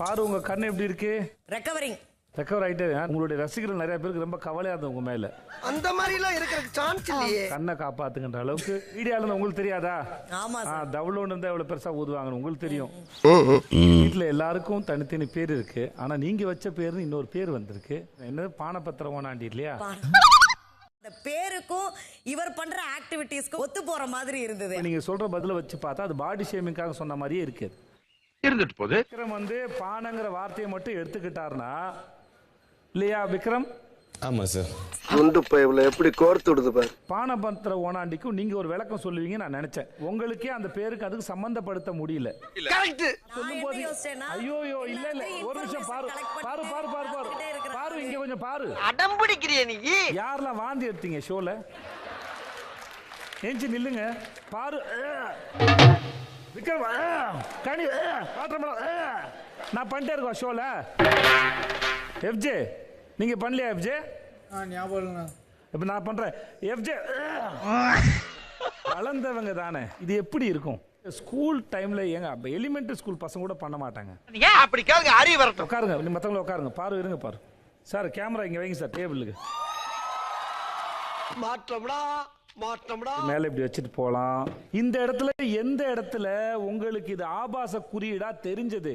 பாரு உங்க கண்ணு எப்படி இருக்கு? ரெக்கவர் ஆயிட்டே. உங்களுடைய ரசிகர்கள் நிறைய பேருக்கு ரொம்ப கவலையா இருந்தது உங்க மேல. அந்த மாதிரி எல்லாம் இருக்கிறதுக்கு சான்ஸ் இல்லையே. கண்ணை காப்பாத்துங்கன்ற அளவுக்கு வீடியோல இருந்து உங்களுக்கு தெரியாதா? ஆமா சார். டவுன்லோட் இருந்தா எவ்வளவு பெருசா ஊதுவாங்கன்னு உங்களுக்கு தெரியும். வீட்டுல எல்லாருக்கும் தனித்தனி பேர் இருக்கு. ஆனா நீங்க வச்ச பேரு இன்னொரு பேர் வந்திருக்கு. என்னது பானபத்திர ஓனாண்டி இல்லையா? அந்த பேருக்கும் இவர் பண்ற ஆக்டிவிட்டீஸ்க்கு ஒத்து போற மாதிரி இருந்தது. நீங்க சொல்ற பதில வச்சு பார்த்தா அது பாடி ஷேமிங்காக சொன்ன மாதிரியே இருக்கு. இருந்துட்டு போகுது. விக்ரம் வந்து பானங்கிற வார்த்தையை மட்டும் எடுத்துக்கிட்டாருன்னா இல்லையா விக்ரம்? ஆமா சார். குண்டு பைப்ல எப்படி கோர்த்து விடுது பாரு. பானபத்திர ஓனாண்டிக்கும் நீங்க ஒரு விளக்கம் சொல்லுவீங்க நான் நினைச்சேன். உங்களுக்கே அந்த பேருக்கு அதுக்கு சம்பந்தப்படுத்த முடியல. கரெக்ட். சொல்லும்போது ஐயோ இல்ல ஒரு நிமிஷம் பாரு பாரு பாரு பாரு பாரு பாரு இங்க கொஞ்சம் பாரு. அடம்பிடிக்கிறிய நீ. யாரெல்லாம் வாந்தி எடுத்தீங்க ஷோல? ஏஞ்சி நில்லுங்க பாரு. விக்ரம் கனி நான் பண்ணிட்டே இருக்கோம் ஷோல. எஃப்ஜே நீங்க பண்ணலையா? எஃப்ஜே ஞாபகம் இப்ப நான் பண்றேன். எஃப்ஜே வளர்ந்தவங்க தானே. இது எப்படி இருக்கும்? ஸ்கூல் டைம்ல ஏங்க எலிமெண்டரி ஸ்கூல் பசங்க கூட பண்ண மாட்டாங்க. ஏன் அப்படி கேளுங்க. அறிவு வரட்டும். உட்காருங்க நீ மத்தவங்கள உட்காருங்க. பாரு இருங்க பாரு. சார் கேமரா இங்க வைங்க சார் டேபிளுக்கு. மாற்றம்டா மாற்றம்டா. மேல இப்படி வச்சுட்டு போலாம். இந்த இடத்துல எந்த இடத்துல உங்களுக்கு இது ஆபாச குறியீடா தெரிஞ்சது?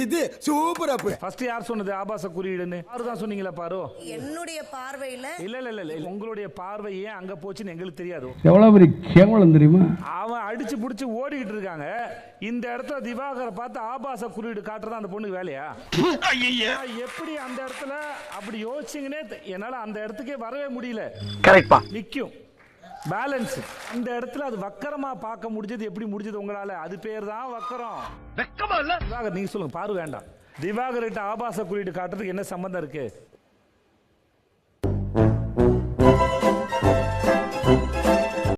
இது சூப்பர் அப். ஃபர்ஸ்ட் யார் சொன்னது ஆபாச குறியீடுன்னு? பாரு தான் சொன்னீங்களா? பாரு என்னுடைய பார்வையில இல்ல உங்களுடைய பார்வை ஏன் அங்க போச்சுன்னு எங்களுக்கு தெரியாது. எவ்வளவு பெரிய கேவலம் தெரியுமா? அவன் அடிச்சு புடிச்சு ஓடிக்கிட்டு இருக்காங்க. இந்த இடத்துல திவாகரை பார்த்து ஆபாச குறியீடு காட்டுறதா அந்த பொண்ணுக்கு வேலையா? எப்படி அந்த இடத்துல அப்படி யோசிச்சீங்கன்னே என்னால அந்த இடத்துக்கே வரவே முடியல. கரெக்ட்பா. நிக்கும் பேலன்ஸ். அந்த இடத்துல அது வக்கரமா பார்க்க முடிஞ்சது. எப்படி முடிஞ்சது உங்களால? அது பேர் தான் வக்கரம். வெக்கமா இல்ல? திவாகர் நீங்க சொல்லுங்க. பாரு வேண்டாம். திவாகர்கிட்ட ஆபாச குறியீடு காட்டுறதுக்கு என்ன சம்பந்தம் இருக்கு?